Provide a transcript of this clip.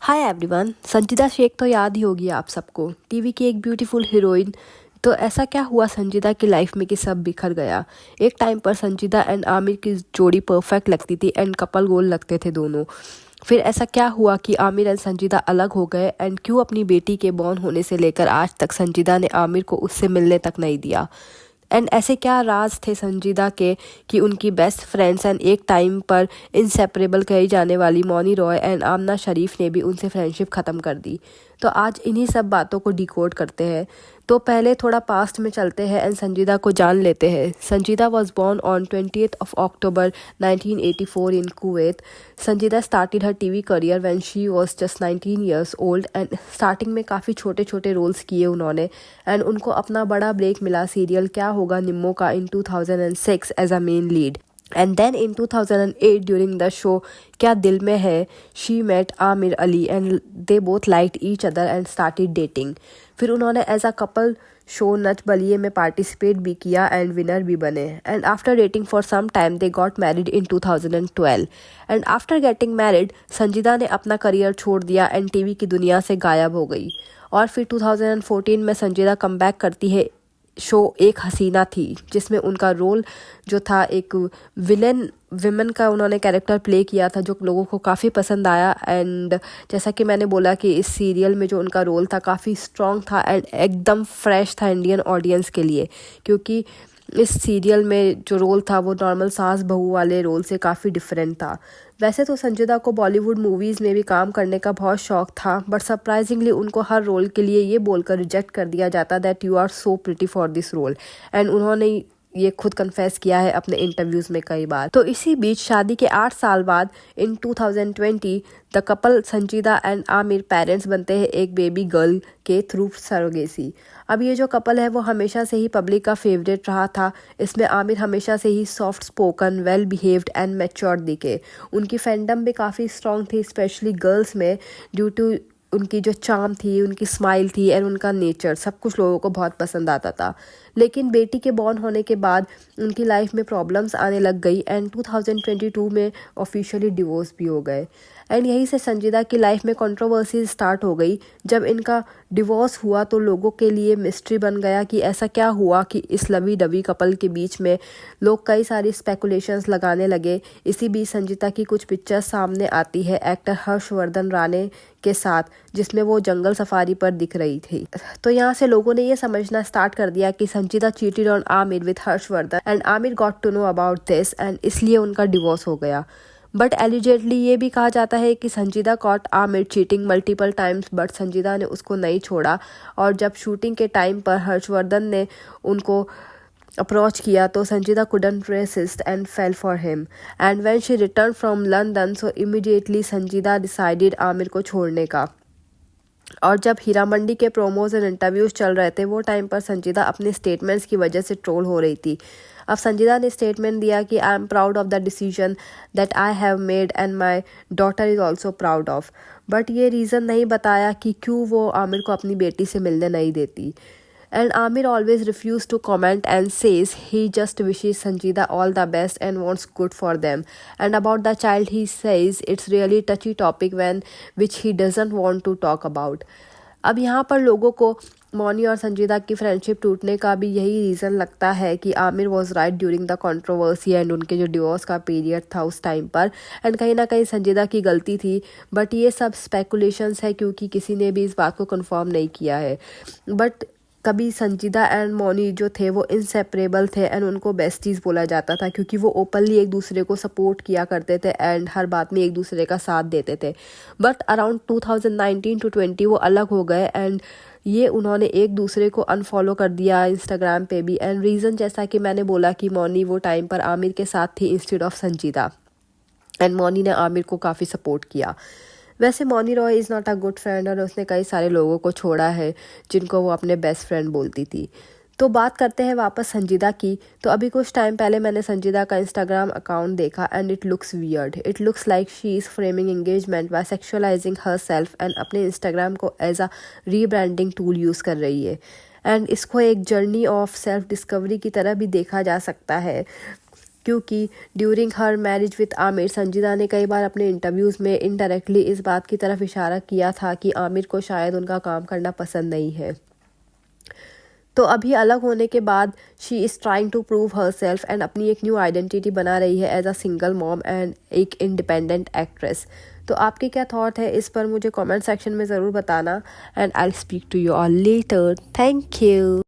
Hi everyone. संजीदा शेख तो याद ही होगी आप सबको, टीवी की एक ब्यूटीफुल हीरोइन। तो ऐसा क्या हुआ संजीदा की लाइफ में कि सब बिखर गया। एक टाइम पर संजीदा एंड आमिर की जोड़ी परफेक्ट लगती थी एंड कपल गोल लगते थे दोनों। फिर ऐसा क्या हुआ कि आमिर एंड संजीदा अलग हो गए एंड क्यों अपनी बेटी के बॉर्न होने से लेकर आज तक संजीदा ने आमिर को उससे मिलने तक नहीं दिया। एंड ऐसे क्या राज थे संजीदा के कि उनकी बेस्ट फ्रेंड्स एंड एक टाइम पर इंसेपरेबल कही जाने वाली मौनी रॉय एंड आमना शरीफ ने भी उनसे फ्रेंडशिप ख़त्म कर दी। तो आज इन्हीं सब बातों को डिकोड करते हैं। तो पहले थोड़ा पास्ट में चलते हैं एंड संजीदा को जान लेते हैं। Sanjeeda was born on 20th of October 1984 in Kuwait. Sanjeeda started her TV career when she was just 19 years old and starting में काफ़ी छोटे छोटे रोल्स किए उन्होंने एंड उनको अपना बड़ा ब्रेक मिला सीरियल क्या होगा निम्मो का in 2006 as a main lead. And then in 2008 during the show क्या दिल में है, she met Aamir Ali and they both liked each other and started dating। फिर उन्होंने as a couple show Nach Baliye में पार्टिसिपेट भी किया एंड विनर भी बने and after dating for some time they got married in 2012 and after getting married Sanjeeda ने अपना career छोड़ दिया एंड टीवी की दुनिया से गायब हो गई। और फिर 2014 में संजीदा कमबैक करती है। शो एक हसीना थी जिसमें उनका रोल जो था एक विलेन विमेन का उन्होंने कैरेक्टर प्ले किया था जो लोगों को काफ़ी पसंद आया। एंड जैसा कि मैंने बोला कि इस सीरियल में जो उनका रोल था काफ़ी स्ट्रॉन्ग था एंड एकदम फ्रेश था इंडियन ऑडियंस के लिए, क्योंकि इस सीरियल में जो रोल था वो नॉर्मल सास बहू वाले रोल से काफ़ी डिफरेंट था। वैसे तो संजीदा को बॉलीवुड मूवीज़ में भी काम करने का बहुत शौक था, बट सरप्राइजिंगली उनको हर रोल के लिए ये बोलकर रिजेक्ट कर दिया जाता that you are so pretty for this role. And उन्होंने ये खुद कन्फेस किया है अपने इंटरव्यूज़ में कई बार। तो इसी बीच शादी के 8 साल बाद इन 2020 द कपल संजीदा एंड आमिर पेरेंट्स बनते हैं एक बेबी गर्ल के थ्रू सरोगेसी। अब ये जो कपल है वो हमेशा से ही पब्लिक का फेवरेट रहा था। इसमें आमिर हमेशा से ही soft spoken, well behaved and matured दिखे। उनकी फैंडम भी काफ़ी स्ट्रॉन्ग थी स्पेशली गर्ल्स में, ड्यू टू उनकी जो चार्म थी, उनकी स्माइल थी एंड उनका नेचर सब कुछ लोगों को बहुत पसंद आता था। लेकिन बेटी के बॉर्न होने के बाद उनकी लाइफ में प्रॉब्लम्स आने लग गई एंड 2022 में ऑफिशियली डिवोर्स भी हो गए। एंड यहीं से संजीदा की लाइफ में कंट्रोवर्सी स्टार्ट हो गई। जब इनका डिवोर्स हुआ तो लोगों के लिए मिस्ट्री बन गया कि ऐसा क्या हुआ कि इस लवी डवी कपल के बीच में लोग कई सारी स्पेकुलेशंस लगाने लगे। इसी बीच संजीदा की कुछ पिक्चर्स सामने आती है एक्टर हर्षवर्धन राणे के साथ, जिसमें वो जंगल सफारी पर दिख रही थी। तो यहाँ से लोगों ने ये समझना स्टार्ट कर दिया कि Sanjeeda cheated on Aamir with Harshvardhan and Aamir got to know about this and इसलिए उनका डिवोर्स हो गया। बट एलिजेडली ये भी कहा जाता है कि Sanjeeda caught Aamir cheating multiple times, but Sanjeeda ने उसको नहीं छोड़ा। और जब शूटिंग के टाइम पर हर्षवर्धन ने उनको अप्रोच किया तो संजीदा couldn't resist and fell for him and when she returned from London so immediately संजीदा decided आमिर को छोड़ने का। और जब हीरा मंडी के प्रोमोज एंड इंटरव्यूज चल रहे थे वो टाइम पर संजीदा अपने स्टेटमेंट्स की वजह से ट्रोल हो रही थी। अब संजीदा ने स्टेटमेंट दिया कि I am proud of the decision that I have made and my daughter is also proud of. But ये रीज़न नहीं बताया कि क्यों वो आमिर को अपनी बेटी से मिलने नहीं देती। And Amir always refused to comment and says he just wishes Sanjeeda all the best and wants good for them. And about the child he says it's really touchy topic which he doesn't want to talk about. अब यहाँ पर लोगों को मौनी और संजीदा की friendship टूटने का भी यही रीज़न लगता है कि Aamir was right during the controversy and उनके जो डिवोर्स का पीरियड था उस टाइम पर एंड कहीं ना कहीं संजीदा की गलती थी। बट ये सब स्पेकुलेशंस है क्योंकि किसी ने भी इस बात को कंफर्म नहीं किया है। बट कभी संजीदा एंड मौनी जो थे वो इनसेपरेबल थे एंड उनको बेस्टीज़ बोला जाता था क्योंकि वो ओपनली एक दूसरे को सपोर्ट किया करते थे एंड हर बात में एक दूसरे का साथ देते थे। बट अराउंड 2019 to 20 वो अलग हो गए एंड ये उन्होंने एक दूसरे को अनफॉलो कर दिया इंस्टाग्राम पे भी। एंड रीज़न जैसा कि मैंने बोला कि मौनी वो टाइम पर आमिर के साथ थी instead of Sanjeeda and Mouni ने आमिर को काफ़ी सपोर्ट किया। वैसे Mouni Roy is not a good friend और उसने कई सारे लोगों को छोड़ा है जिनको वो अपने बेस्ट फ्रेंड बोलती थी। तो बात करते हैं वापस संजीदा की। तो अभी कुछ टाइम पहले मैंने संजीदा का इंस्टाग्राम अकाउंट देखा and it looks weird. It looks like she is framing engagement by sexualising herself and अपने इंस्टाग्राम को as a rebranding tool use कर रही है। एंड इसको एक जर्नी ऑफ सेल्फ डिस्कवरी की तरह भी देखा जा सकता है क्योंकि during her marriage with Aamir संजीदा ने कई बार अपने इंटरव्यूज़ में इनडायरेक्टली इस बात की तरफ इशारा किया था कि आमिर को शायद उनका काम करना पसंद नहीं है। तो अभी अलग होने के बाद she is trying to prove herself and अपनी एक न्यू आइडेंटिटी बना रही है as a single mom and एक इंडिपेंडेंट एक्ट्रेस। तो आपके क्या थॉट है इस पर मुझे कमेंट सेक्शन में ज़रूर बताना and I speak to you all later. Thank you.